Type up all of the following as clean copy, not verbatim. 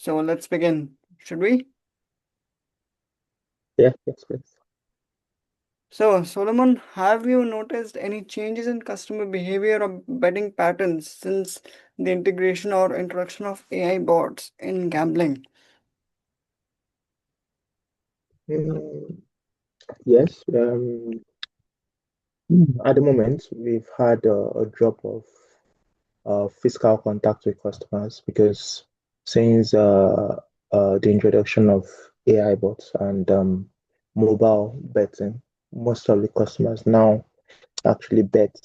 So let's begin. Should we? Yeah, yes, please. So, Solomon, have you noticed any changes in customer behavior or betting patterns since the integration or introduction of AI bots in gambling? Mm, yes, at the moment, we've had a drop of physical contact with customers because since the introduction of AI bots and mobile betting, most of the customers now actually bet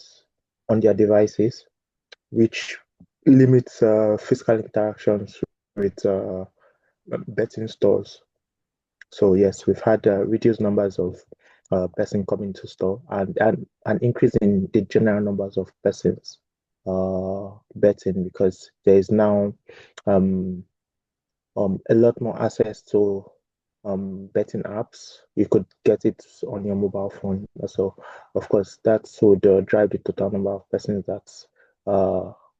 on their devices, which limits physical interactions with betting stores. So yes, we've had reduced numbers of person coming to store and an increase in the general numbers of persons betting because there is now um, a lot more access to betting apps. You could get it on your mobile phone. So of course that would drive the total number of persons that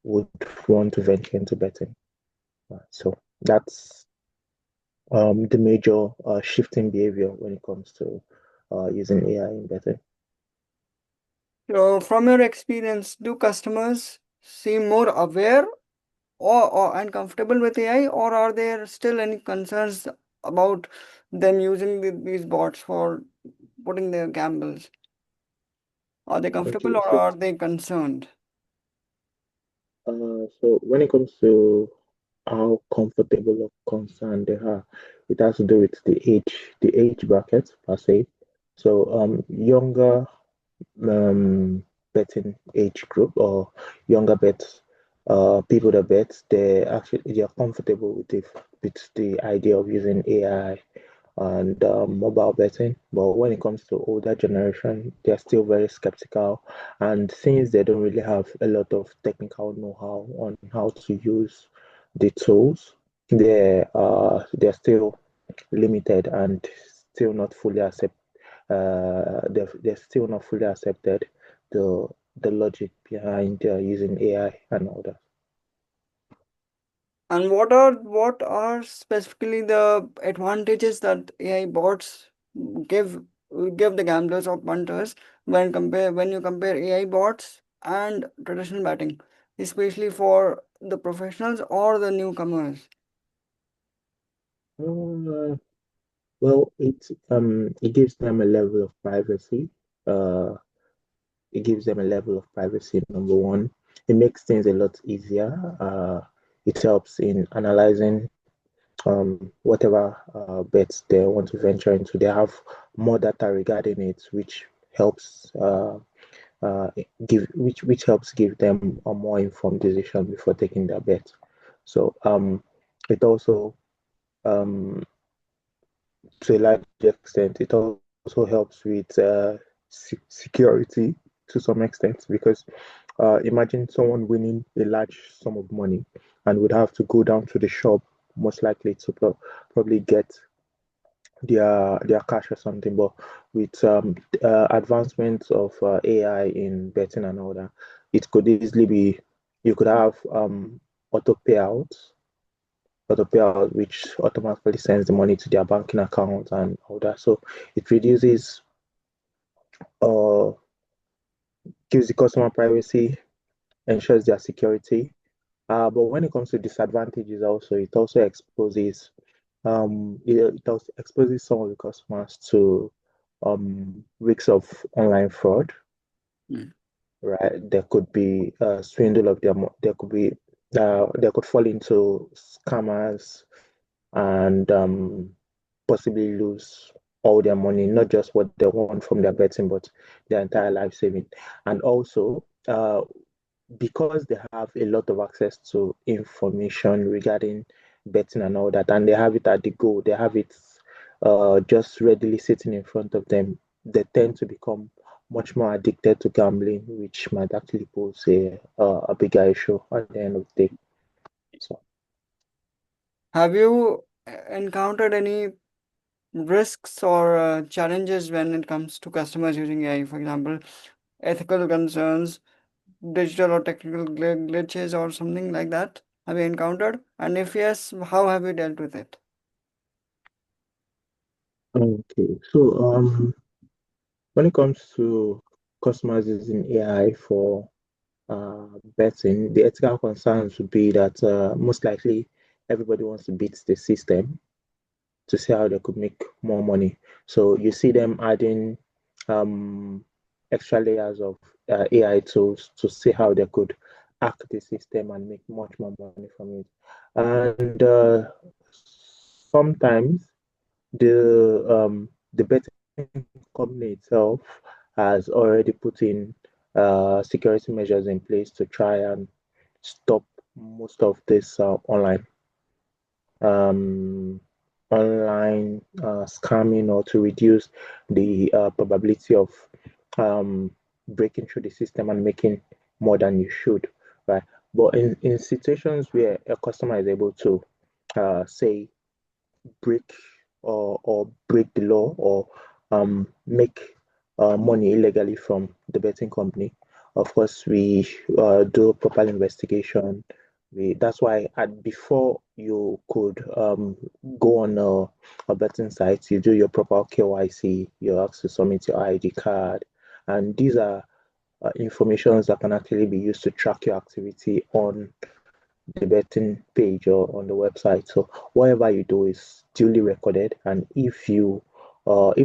would want to venture into betting. So that's the major shifting behavior when it comes to using AI in betting. So, from your experience, do customers seem more aware or and comfortable with AI, or are there still any concerns about them using these bots for putting their gambles? Are they comfortable Okay, or so are they concerned? so when it comes to how comfortable or concerned they are, it has to do with the age bracket per se. So younger um betting age group or younger bets people that bet they are comfortable with the idea of using AI and mobile betting. But when it comes to older generation, they're still very skeptical. And since they don't really have a lot of technical know-how on how to use the tools, they're still limited and still not fully accept. They're still not fully accepted the the logic behind using AI and all that. And what are specifically the advantages that AI bots give give the gamblers or punters when you compare AI bots and traditional betting, especially for the professionals or the newcomers? Uh, well, it gives them a level of privacy. Uh, it gives them a level of privacy. Number one, it makes things a lot easier. It helps in analyzing whatever bets they want to venture into. They have more data regarding it, which helps uh, which helps give them a more informed decision before taking their bet. So it also um, to a large extent it also helps with security to some extent because imagine someone winning a large sum of money and would have to go down to the shop most likely to probably get their cash or something. But with advancements of AI in betting and all that, it could easily be you could have auto payouts, auto payout which automatically sends the money to their banking account and all that. So it reduces uh gives the customer privacy, ensures their security. But when it comes to disadvantages, also it also exposes it also exposes some of the customers to risks of online fraud, Mm. right? There could be a swindle of there could be they could fall into scammers and possibly lose all their money, not just what they want from their betting, but their entire life saving. And also, because they have a lot of access to information regarding betting and all that, and they have it at the go, they have it just readily sitting in front of them, they tend to become much more addicted to gambling, which might actually pose a bigger issue at the end of the day. So, Have you encountered any risks or challenges when it comes to customers using AI? For example, ethical concerns, digital or technical glitches, or something like that? have you encountered? And if yes, how have you dealt with it? Okay, so when it comes to customers using AI for betting, the ethical concerns would be that most likely everybody wants to beat the system to see how they could make more money. So you see them adding um, extra layers of AI tools to see how they could hack the system and make much more money from it. And sometimes the betting company itself has already put in security measures in place to try and stop most of this um, online scamming, or to reduce the probability of um, breaking through the system and making more than you should, right? But in situations where a customer is able to say break or break the law, or make money illegally from the betting company, of course we do proper investigation. That's why before you could go on a betting site, you do your proper KYC, you have to submit your ID card, and these are informations that can actually be used to track your activity on the betting page or on the website. So whatever you do is duly recorded, and if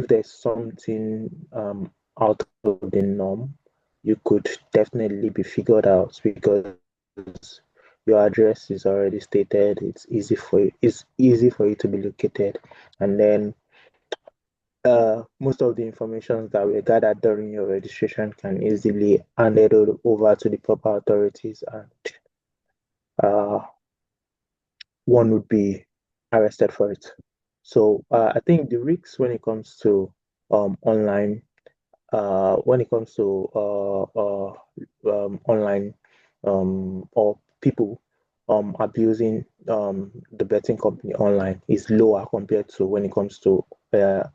there's something out of the norm, you could definitely be figured out, because your address is already stated. It's easy for you to be located, and then most of the information that were gathered during your registration can easily handed over to the proper authorities, and uh, one would be arrested for it. So I think the risks when it comes to online, when it comes to online or people abusing the betting company online is lower compared to when it comes to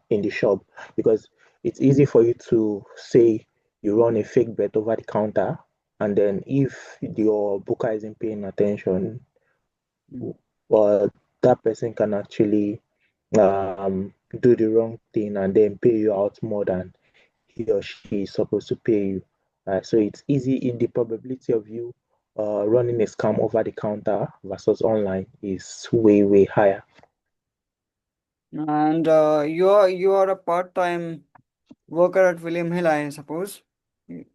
in the shop, because it's easy for you to say you run a fake bet over the counter, and then if your booker isn't paying attention, uh, that person can actually do the wrong thing and then pay you out more than he or she is supposed to pay you. So it's easy. In the probability of you running a scam over the counter versus online is way, way higher. And you are a part-time worker at William Hill, I suppose.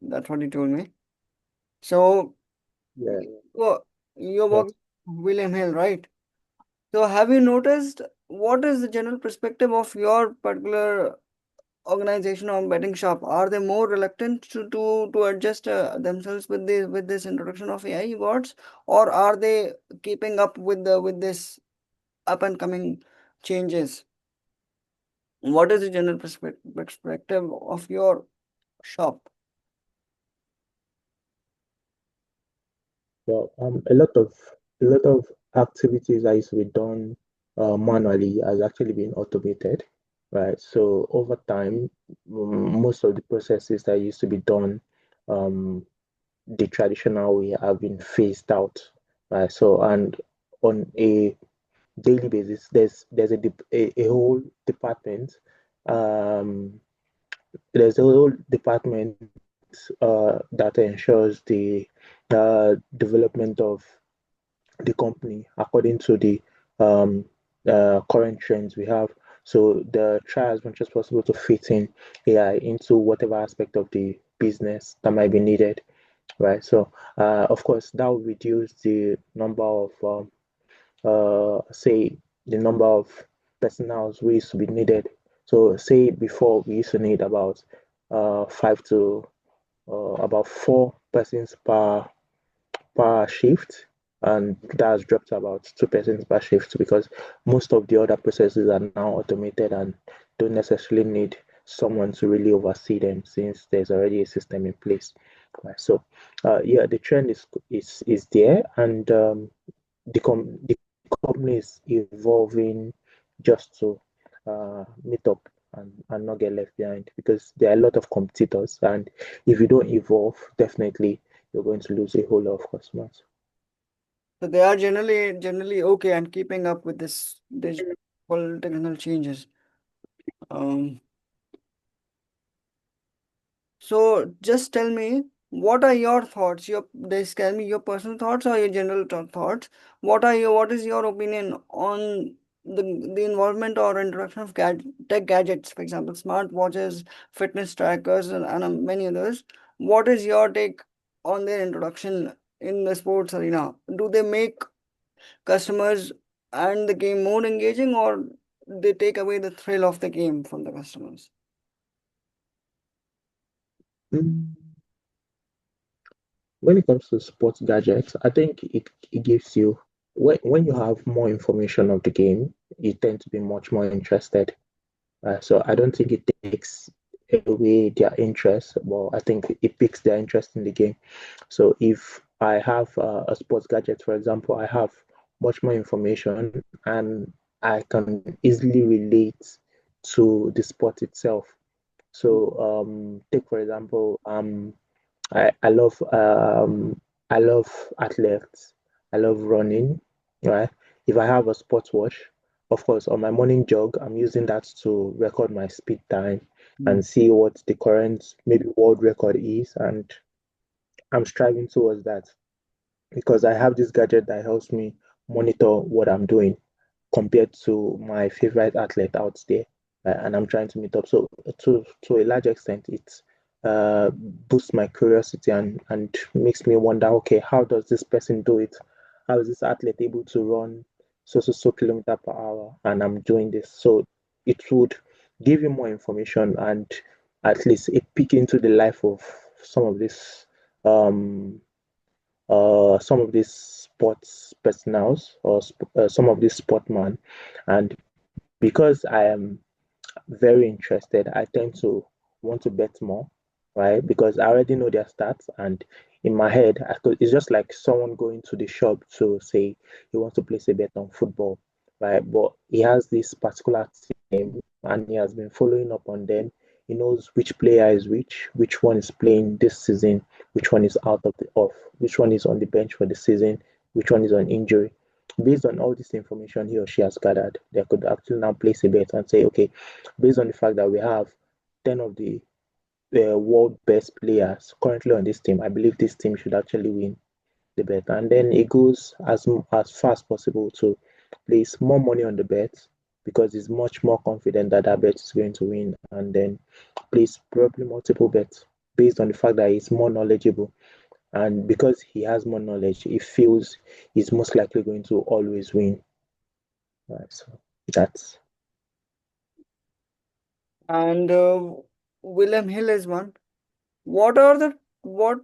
That's what you told me. So Yeah. you you work That's at William Hill, right? So have you noticed what is the general perspective of your particular organization or betting shop? Are they more reluctant to adjust themselves with this introduction of AI bots, or are they keeping up with this up and coming changes? What is the general perspective of your shop? well, a lot of activities that used to be done manually has actually been automated, right? So over time, most of the processes that used to be done um, the traditional way have been phased out, right? So, and on a daily basis, there's a whole department, um, there's a whole department that ensures the development of the company according to the um, current trends we have. So the try as much as possible to fit in AI into whatever aspect of the business that might be needed, right? So, of course, that will reduce the number of, say, the number of personnel we used to be needed. So, say before we used to need about five to about four persons per shift, and that's dropped to about 2% per shift, because most of the other processes are now automated and don't necessarily need someone to really oversee them, since there's already a system in place. Right. So, yeah, the trend is there, and the company is evolving just to meet up and not get left behind, because there are a lot of competitors, and if you don't evolve, definitely you're going to lose a whole lot of customers. So they are generally okay and keeping up with this digital technical changes. Um, so just tell me, what are your thoughts? Just tell me your personal thoughts or your general thoughts. What is your opinion on the involvement or introduction of tech gadgets, for example, smartwatches, fitness trackers, and many others? What is your take on their introduction in the sports arena? Do they make customers and the game more engaging, or they take away the thrill of the game from the customers? Mm, When it comes to sports gadgets, I think it gives you when you have more information of the game, you tend to be much more interested. So I don't think it takes away their interest, but I think it piques their interest in the game. So if I have a sports gadget, for example, I have much more information and I can easily relate to the sport itself. So take for example, I I love um I love athletes. I love running, right? If I have a sports watch, of course, on my morning jog, I'm using that to record my speed time Mm. and see what the current maybe world record is, and I'm striving towards that because I have this gadget that helps me monitor what I'm doing compared to my favorite athlete out there, and I'm trying to meet up. So to a large extent, it boosts my curiosity and makes me wonder, okay, how does this person do it? How is this athlete able to run so kilometer per hour? And I'm doing this, so it would give you more information and at least a peek into the life of some of this um some of these sports personals or some of these sportmen. And because I am very interested, I tend to want to bet more, right? Because I already know their stats, and in my head, it's just like someone going to the shop to say he wants to place a bet on football, right? But he has this particular team, and he has been following up on them. He knows which player is which one is playing this season, which one is out of the off, which one is on the bench for the season, which one is on injury. Based on all this information he or she has gathered, they could actually now place a bet and say, okay, based on the fact that we have 10 of the world best players currently on this team, I believe this team should actually win the bet. And then it goes as far as possible to place more money on the bet because he's much more confident that that bet is going to win, and then place probably multiple bets based on the fact that he's more knowledgeable. And because he has more knowledge, he feels he's most likely going to always win. Right, so that's And William Hill is one. What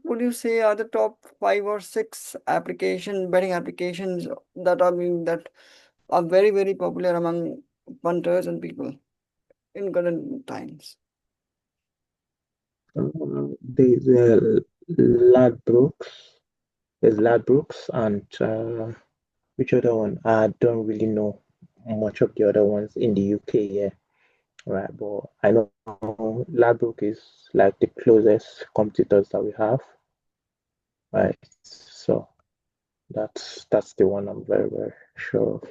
would you say are the top 5 or 6 betting applications that are very popular among punters and people in current times? there's Ladbrokes. There's Ladbrokes and which other one? I don't really know much of the other ones in the UK, yeah, right? But I know Ladbroke is like the closest competitors that we have, right? So that's the one I'm very sure of.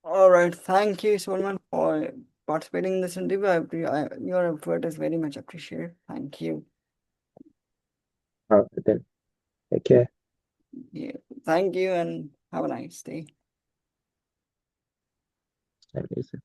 All right, thank you, Solman, for participating in this interview. Your effort is very much appreciated. Thank you. All right, then, okay. Yeah, thank you, and have a nice day. Amazing.